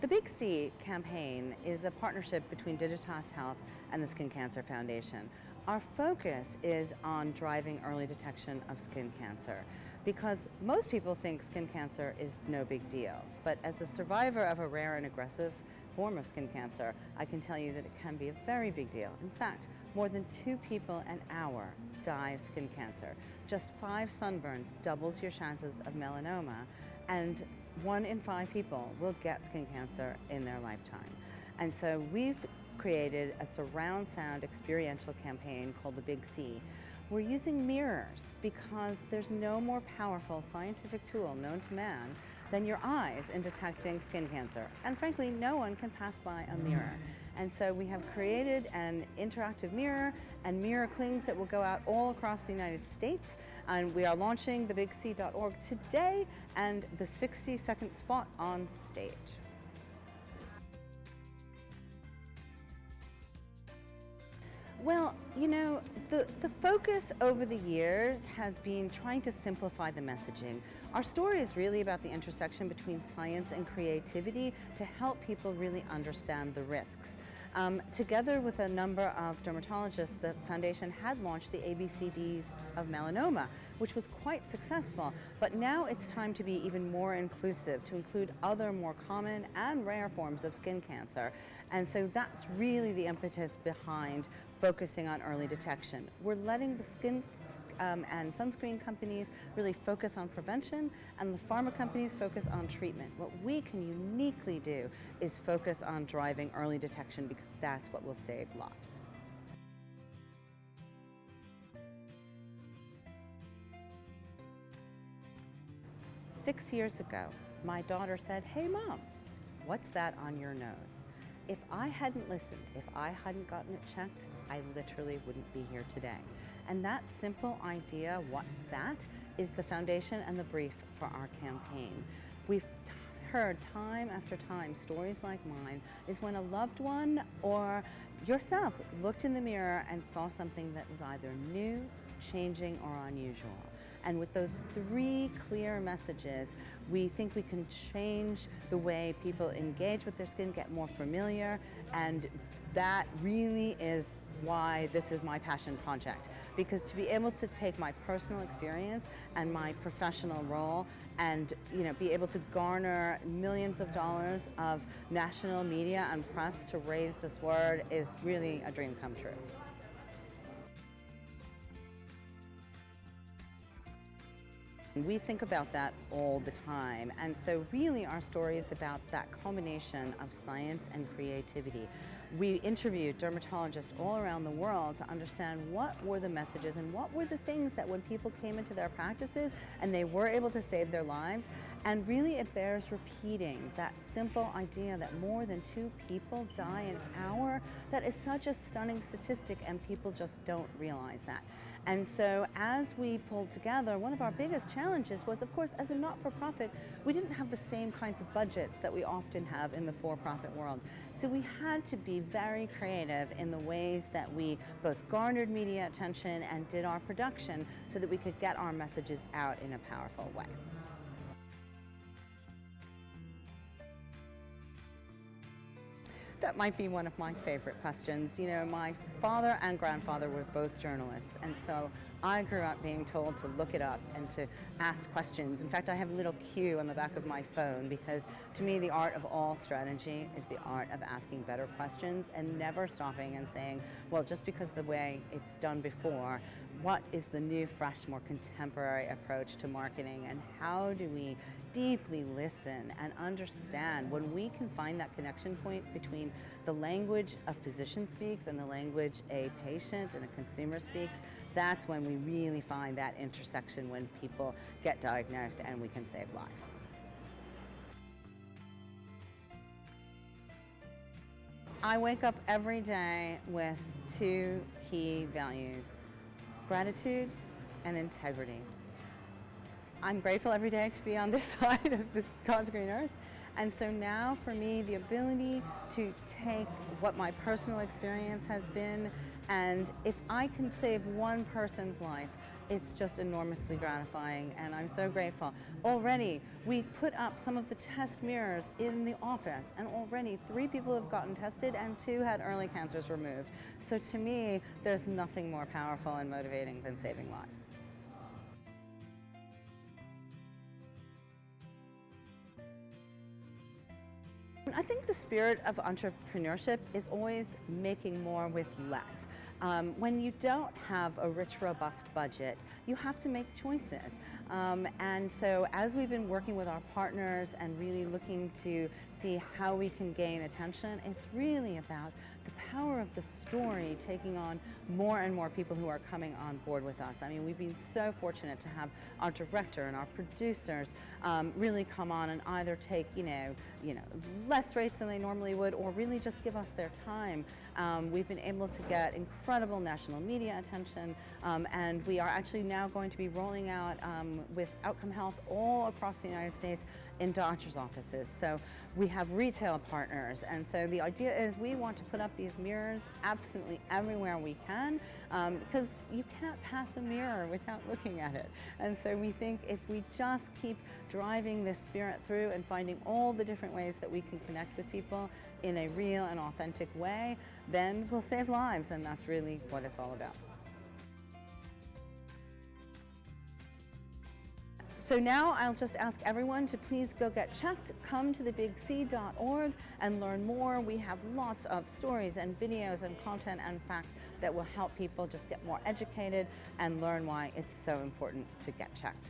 The Big C campaign is a partnership between Digitas Health and the Skin Cancer Foundation. Our focus is on driving early detection of skin cancer because most people think skin cancer is no big deal. But as a survivor of a rare and aggressive form of skin cancer, I can tell you that it can be a very big deal. In fact, more than 2 people an hour die of skin cancer. Just 5 sunburns doubles your chances of melanoma, and 1 in 5 people will get skin cancer in their lifetime. And so we've created a surround sound experiential campaign called the Big C. We're using mirrors because there's no more powerful scientific tool known to man than your eyes in detecting skin cancer. And frankly, no one can pass by a mirror. And so we have created an interactive mirror and mirror clings that will go out all across the United States. And we are launching thebigc.org today and the 60-second spot on stage. Well, you know, the focus over the years has been trying to simplify the messaging. Our story is really about the intersection between science and creativity to help people really understand the risks. Together with a number of dermatologists, the foundation had launched the ABCDs of melanoma, which was quite successful. But now it's time to be even more inclusive, to include other more common and rare forms of skin cancer. And so that's really the impetus behind focusing on early detection. We're letting the skin and sunscreen companies really focus on prevention, and the pharma companies focus on treatment. What we can uniquely do is focus on driving early detection because that's what will save lives. Six years ago, my daughter said, "Hey Mom, what's that on your nose?" If I hadn't listened, if I hadn't gotten it checked, I literally wouldn't be here today. And that simple idea, what's that, is the foundation and the brief for our campaign. We've heard time after time stories like mine is when a loved one or yourself looked in the mirror and saw something that was either new, changing, or unusual. And with those 3 clear messages, we think we can change the way people engage with their skin, get more familiar, and that really is why this is my passion project. Because to be able to take my personal experience and my professional role and be able to garner millions of dollars of national media and press to raise this word is really a dream come true. We think about that all the time, and so really our story is about that combination of science and creativity. We interviewed dermatologists all around the world to understand what were the messages and what were the things that when people came into their practices and they were able to save their lives. And really it bears repeating that simple idea that more than 2 people die an hour. That is such a stunning statistic, and people just don't realize that. And so as we pulled together, one of our biggest challenges was, of course, as a not-for-profit, we didn't have the same kinds of budgets that we often have in the for-profit world. So we had to be very creative in the ways that we both garnered media attention and did our production so that we could get our messages out in a powerful way. That might be one of my favorite questions. You know, my father and grandfather were both journalists, and so I grew up being told to look it up and to ask questions. In fact, I have a little cue on the back of my phone because to me the art of all strategy is the art of asking better questions and never stopping and saying, well, just because the way it's done before, what is the new, fresh, more contemporary approach to marketing, and how do we deeply listen and understand when we can find that connection point between the language a physician speaks and the language a patient and a consumer speaks. That's when we really find that intersection when people get diagnosed and we can save lives. I wake up every day with 2 key values: gratitude and integrity. I'm grateful every day to be on this side of this God's green earth. And so now for me, the ability to take what my personal experience has been, and if I can save one person's life, it's just enormously gratifying, and I'm so grateful. Already, we put up some of the test mirrors in the office, and already 3 people have gotten tested and 2 had early cancers removed. So to me, there's nothing more powerful and motivating than saving lives. I think the spirit of entrepreneurship is always making more with less. When you don't have a rich, robust budget, you have to make choices. And so as we've been working with our partners and really looking to see how we can gain attention, it's really about the power of the story taking on more and more people who are coming on board with us. I mean, we've been so fortunate to have our director and our producers really come on and either take, less rates than they normally would, or really just give us their time. We've been able to get incredible national media attention, and we are actually now going to be rolling out with Outcome Health all across the United States in doctors' offices. So we have retail partners, and so the idea is we want to put up these mirrors absolutely everywhere we can, because you can't pass a mirror without looking at it. And so we think if we just keep driving this spirit through and finding all the different ways that we can connect with people in a real and authentic way, then we'll save lives, and that's really what it's all about. So now I'll just ask everyone to please go get checked, come to thebigc.org and learn more. We have lots of stories and videos and content and facts that will help people just get more educated and learn why it's so important to get checked.